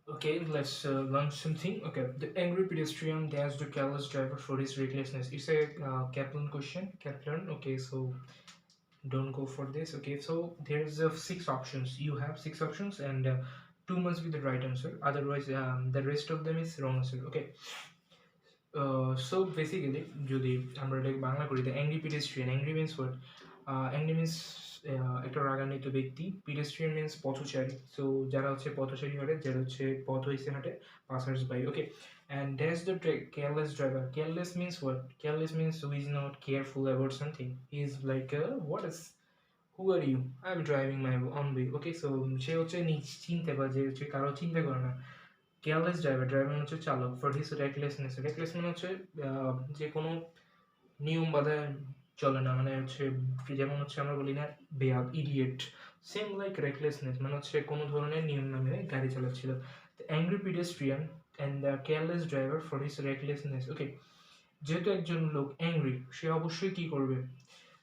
Okay, let's learn something. Okay, the angry pedestrian dashed the careless driver for his recklessness. It's a Kaplan question. Kaplan. Okay, so don't go for this. Okay, so there's six options. You have six options, and two must be the right answer. Otherwise, the rest of them is wrong answer. Okay. So basically যদি আমরা এটাকে বাংলা করি the angry pedestrian, angry means what? Angry means একটা রাগান্বিত ব্যক্তি, pedestrian means পথচারী, so যারা হচ্ছে পথচারী হাঁটে, যারা হচ্ছে পথ হইছে হাঁটে, passers by. Okay, and that's the careless driver. Careless means what? Careless means who is not careful about something. He is like what is, who are you? I'm driving my own way. Okay, so সে হচ্ছে চিনতে বা যে হচ্ছে কারো চিন্তা করে না। Careless driver, driver মানে হচ্ছে চালক, ফর হিস রেকলেসনেস, রেকলেস মানে হচ্ছে যে কোনো নিয়ম বাধা চলে না, মানে হচ্ছে যেমন হচ্ছে আমরা বলি না বেয়াদ, ইডিয়েট, সেম লাইক রেকলেসনেস মানে হচ্ছে কোনো ধরনের নিয়ম না মেনে গাড়ি চালাচ্ছিল। Angry pedestrian and the careless driver for his recklessness. Okay, যেহেতু একজন লোক অ্যাংরি, সে অবশ্যই কি করবে?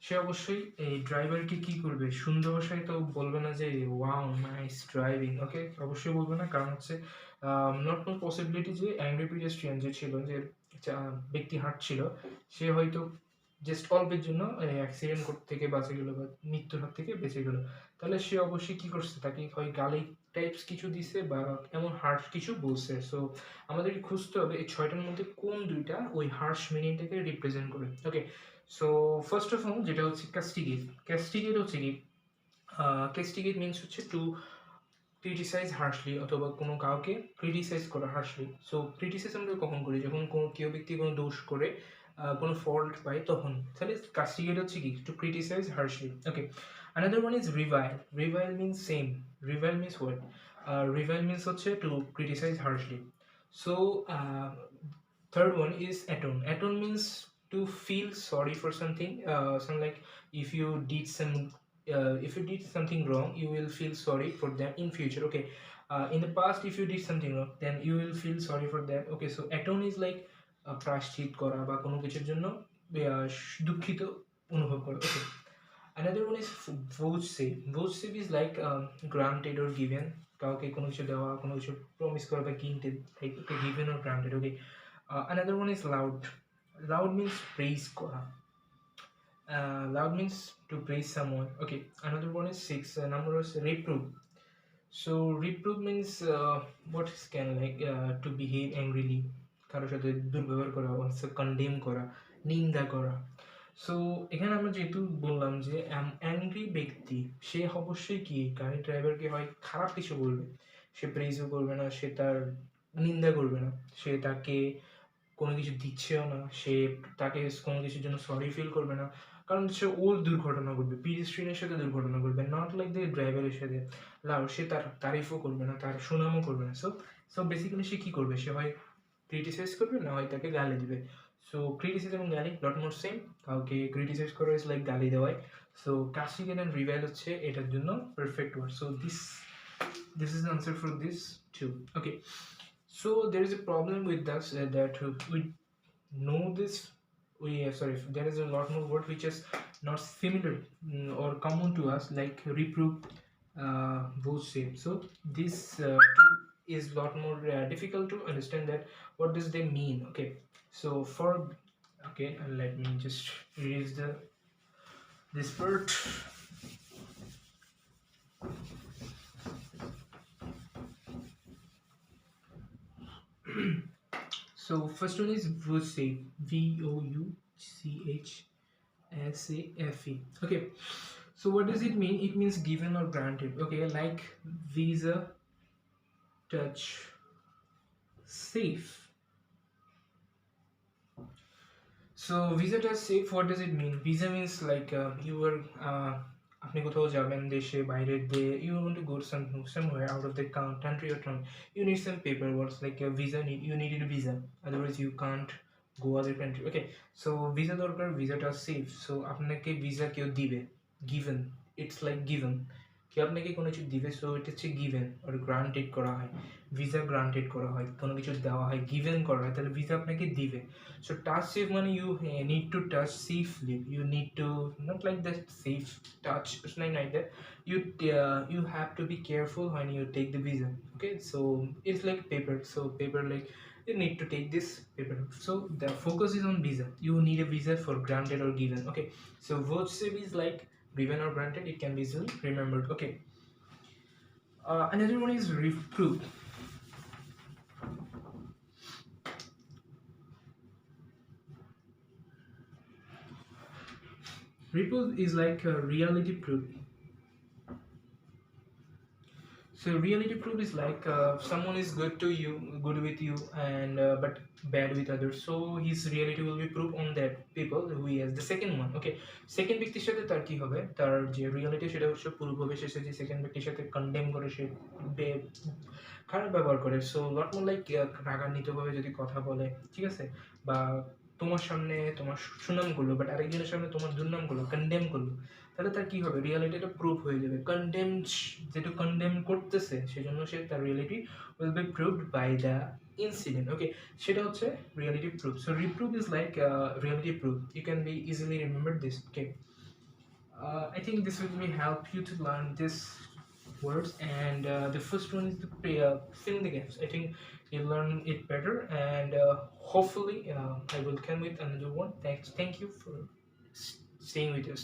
সে অবশ্যই এই ড্রাইভারকে কি করবে? সুন্দর ভাষায় তো বলবে না যে ওয়াও নাইস ড্রাইভিং। ওকে, অবশ্যই বলবে না, কারণ হচ্ছে নট নো পসিবিলিটি যে অ্যাংরি পিডেস্ট্রিয়ান যে ছিল, যে ব্যক্তি হাঁটছিল, সে হয়তো জাস্ট অল্পের জন্য অ্যাক্সিডেন্ট থেকে বাঁচে গেলো বা মৃত্যুর হাত থেকে বেঁচে গেলো। তাহলে সে অবশ্যই কি করছে? তাকে হয় গালি টাইপস কিছু দিছে বা এমন হার্শ কিছু বলছে। সো আমাদেরকে খুঁজতে হবে এই ছয়টার মধ্যে কোন দুইটা ওই হার্শ মিনিংটাকে রিপ্রেজেন্ট করে। ওকে, সো ফার্স্ট অফ অল যেটা হচ্ছে ক্যাস্টিগেট। ক্যাস্টিগেট হচ্ছে কি, ক্যাস্টিগেট মিনস হচ্ছে টু ক্রিটিসাইজ হার্শলি, অথবা কোনো কাউকে ক্রিটিসাইজ করা হার্শলি। সো ক্রিটিসাইজ আমরা কখন করি? যখন কোনো কেউ ব্যক্তি কোনো দোষ করে, কোনো ফল্ট পায় তখন। তাহলে কাস্টিগেট হচ্ছে কি, to criticise harshly. Okay, another one is revile. Revile means same. Revile means what? Revile means হচ্ছে to criticize harshly. So third one is atone. Atone means to feel sorry for something. Something like if you did some if you did something wrong, you will feel sorry for them in future. Okay, in the past if you did something wrong, then you will feel sorry for that. Okay, so atone is like প্রায়শ্চিত করা বা কোনো কিছুর জন্য দুঃখিত অনুভব করা। Okay, another one is vouchsafe. Vouchsafe is like granted or given. কাউকে কোনো কিছু দেওয়া, কোনো কিছু প্রমিস করা বা কিনতে, like okay, given or granted. Okay, another one is loud. Loud means praise করা. Loud means to praise someone. Okay, another one is six. Number is reprove. So reprove means what is can like to behave angrily, কারোর সাথে দুর্ব্যবহার করা, condemn করা, নিন্দা করা। So এখানে আমরা যেহেতু বললাম যে অ্যাংরি ব্যক্তি, সে অবশ্যই কি গাড়ি ড্রাইভারকে হয় খারাপ কিছু বলবে, সে প্রেজও করবে না, সে তার নিন্দা করবে না, সে তাকে কোনো কিছু দিচ্ছেও না, সে তাকে কোনো কিছুর জন্য সরি ফিল করবে না, কারণ সে ওর দুর্ঘটনা ঘটবে, পিডেস্ট্রিয়ানের সাথে দুর্ঘটনা ঘটবে, নট লাইক দ্য ড্রাইভারের সাথে। লাভ, সে তার তারিফও করবে না, তার সুনামও করবে না। সো সো বেসিক্যালি সে কী করবে? সে হয় ক্রিটিসাইজ করবে, না হয় তাকে গালি দিবে। সো ক্রিটিসাইজ এবং গালি নট মোর সেম। কাউকে ক্রিটিসাইজ করা ইজ লাইক গালি দেওয়াই। সো কাস্টিগেট অ্যান্ড রিভাইল হচ্ছে এটার জন্য perfect word. So this is answer for this too. Okay, so there is a problem with us that we know this. Sorry, there is a lot more word which is not similar or common to us, like reprove, both same. So this is a lot more difficult to understand that what does they mean. Okay, so for okay, let me just erase this part. So first one is VouchSafe. VOUCHSAFE. Okay. So what does it mean? It means given or granted. Okay, like Visa, Touch, Safe. So Visa, Touch, Safe. What does it mean? Visa means like you were আপনি কোথাও যাবেন দেশে বাইরে দিয়ে, you want to go somewhere out of the country or town, you need some paperwork like a visa, you needed a visa, otherwise you can't go other country. Okay, so visa দরকার, ভিসাটা safe. So আপনাকে visa কেউ দিবে, given, it's like given, কেউ আপনাকে কোনো কিছু দিবে, সো এটা হচ্ছে গিভেন আর গ্রান্টেড করা হয়। ভিসা গ্রান্টেড করা হয়, কোনো কিছু দেওয়া হয়, গিভেন করা হয়, তাহলে ভিসা আপনাকে দিবে। সো টাচ সেফ মানে you need to touch safely, you need to not like that safe touch, like that. You have to be careful when you take the visa. Okay, so it's like paper. So paper, like you need to take this paper. So the focus is on visa. You need a visa for granted or given. Okay, so voucher is like given or granted. It can be easily remembered. Okay, another one is reproof. Reproof is like a reality proof. So reality proof is like someone is good to you, good with you, and but bad with others. So his reality will be proof on that people who he has. The second one, okay, second ব্যক্তির সাথে তার কি হবে, তার যে reality সেটা হচ্ছে proof হবে সে যে সেকেন্ড ব্যক্তির সাথে কন্ডেম করে, সে খারাপ ব্যবহার করে। সো লট মোর লাইক রাগান্বিতভাবে যদি কথা বলে, ঠিক আছে, বা তোমার সামনে তোমার সুনাম করলো বাট আরেকজনের সামনে তোমার দুর্নাম করলো, কন্ডেম করলো, তাহলে তার কি হবে, রিয়ালিটিটা প্রুভ হয়ে যাবে। কন্ডেম, যেটা কন্ডেম করতেছে সেজন্য সে তার reality will be proved by the incident. Okay, সেটা হচ্ছে reality proof. So reproof is like reality proof. You can be easily remember this. Okay, I think this will be help you to learn this words, and the first one is the fill in the gaps. I think you learn it better, and hopefully I will come with another one. Thank you for staying with us.